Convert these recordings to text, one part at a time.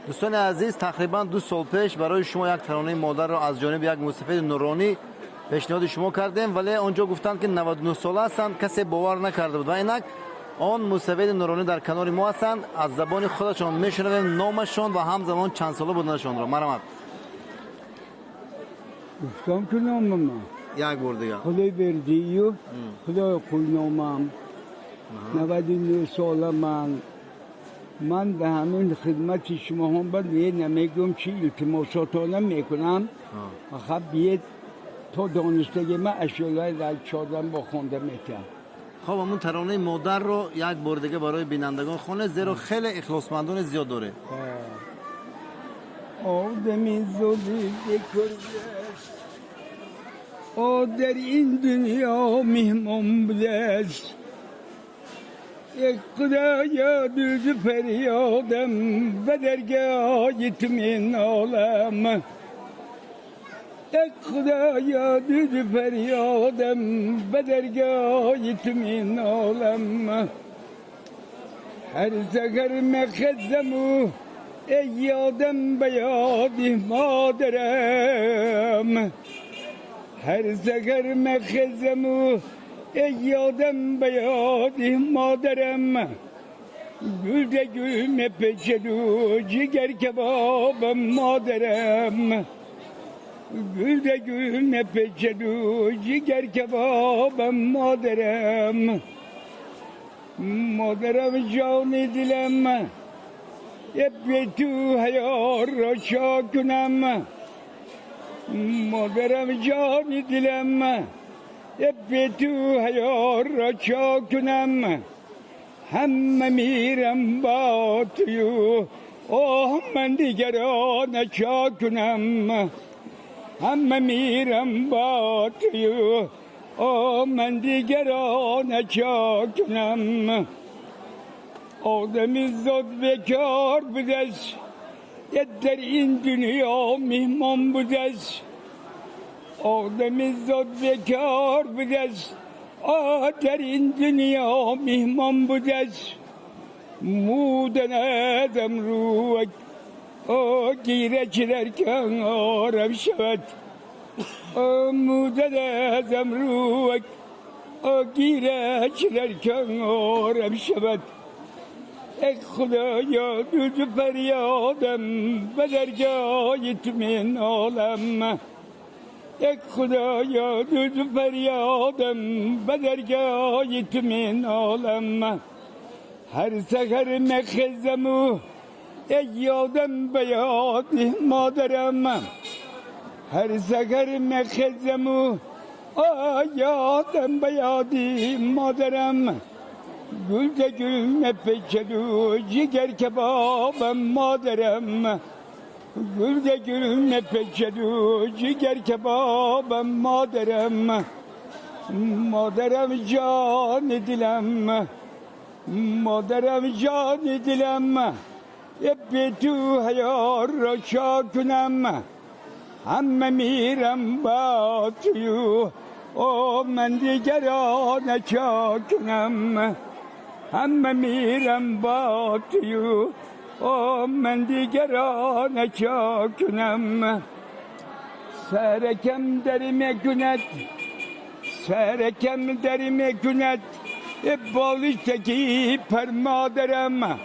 دوستان عزیز تقریبا 2 سال پیش برای شما یک ترانه مادر را از جانب یک موسیقی نورانی پیشنهاد شما کردیم، ولی آنجا گفتند که 99 ساله هستند، کسی باور نکرده بود و اینک آن موسیقی نورانی در کنار ما هستند. از زبان خودشان میشنویم نامشان و همزمان چند ساله بودنشان را. مرحمت. گفتم که نامم یک بار دیگه خدای بردی و خدای خوی نامم 99 ساله من به همین خدمت شما هم باید نمیگم چی التماساتانه میکنم. خب بیاد تا دانستگی من اشیالای در چادم با خونده میکنم. خب همون ترانه مادر رو یک بار دیگه برای بینندگان خونه، زیرا خیلی اخلاصمندان زیاد داره. آدمی زودی بکرده در این دنیا مهمان بودست. یک خدایا دوز فریادم به درگاه یتمین عالم. یک خدایا دوز فریادم به درگاه یتمین عالم. هر سحر مخزم و ای یادم به یادی مادرم. هر سحر مخزم و ای یادم به یادی مادرم. گل ده گل مپچد و جگر کبابم مادرم. گل ده گل مپچد و جگر کبابم مادرم. مادرم جان دلم به تو حیار را چا کنم. مادرم جان دلم به تو حیار را چا کنم. همه میرم با توی آه من دیگران چا کنم. همه میرم با توی آه من دیگران چا کنم. آدمی زاد بکار بودش در این دنیا مهمان بودش. آدمی زاد بکار بودش در این دنیا مهمان بودش. مودن ادم رو گیره چرر کن آرم شود. مودن ادم رو گیره چرر کن آرم شود. ای خدایا دوز فریادم به درگاه یتمین عالم. ای خدایا دوز فریادم به درگاه یتمین عالم. هر سحر مخزم و ای یادم به یادی مادرم. هر سحر مخزم و یادم به یادی مادرم. گل ده گل مپچد و جگر کبابم مادرم. گل ده گل مپچد و جگر کبابم مادرم. مادرم جان دلم. مادرم جان دلم به تو حیار را چا کنم. همه میرم با توی من دیگران چا کنم. همه میرم با توی من دیگران چا کنم. سرکم در میکند سرکم در میکند بالشتکی پر مادرم.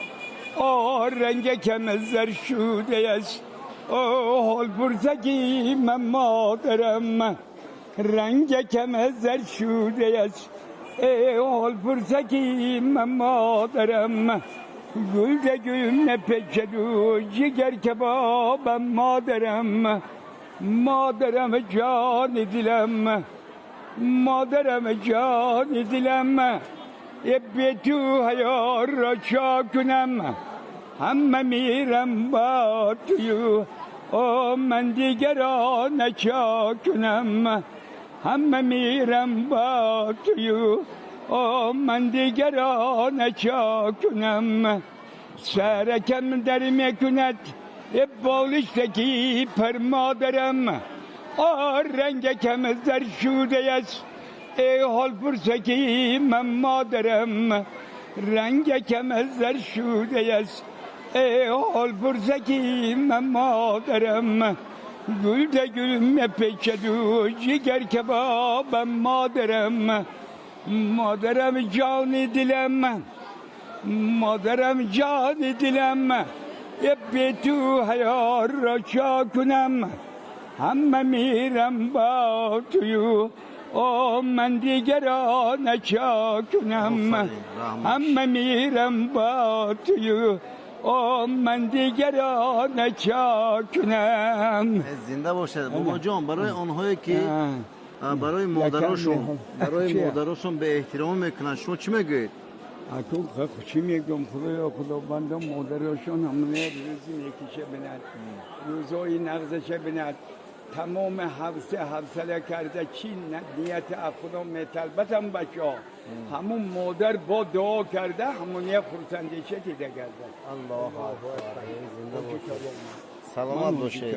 رنگ کم زر شوده است حال پرسکی من مادرم. رنگ کم زر شوده است حال پرسکی من مادرم. گل ده گل نپچد و جگر کبابم مادرم. مادرم جان دلم. مادرم جان دلم به تو حیار را چا کنم. همه میرم با توی من دیگران چا کنم. همه میرم با توی من دیگران چا کنم. سرکم در میکند بالشتکی پر مادرم. رنگ کم زر شوده است حال پرسکی من مادرم. رنگ کم زر شوده است ای حال پرسکی من مادرم گل de gülme peçedu ciger kebabım maderem maderem canı dilem maderem canı dilem ebbetu hayar çakunem hemme mirem batuyu o men digerane çakunem hemme mirem batuyu o من دیگران چاکنم زنده باشد بابا جان برای آنهایی که برای مادرشون به احترام میکنن شما چی میگوید؟ اکنون چی میگم خدا بنده مادرشون همونه روزی میکشه بند روزایی نغزشه بند تمام حوصله کرده چی نیت افرام میطلبتم بچه ها همون مادر با دعا کرده همون یه خورسندیشه دیده کرده الله اکبر زنده باشد سلامت باشید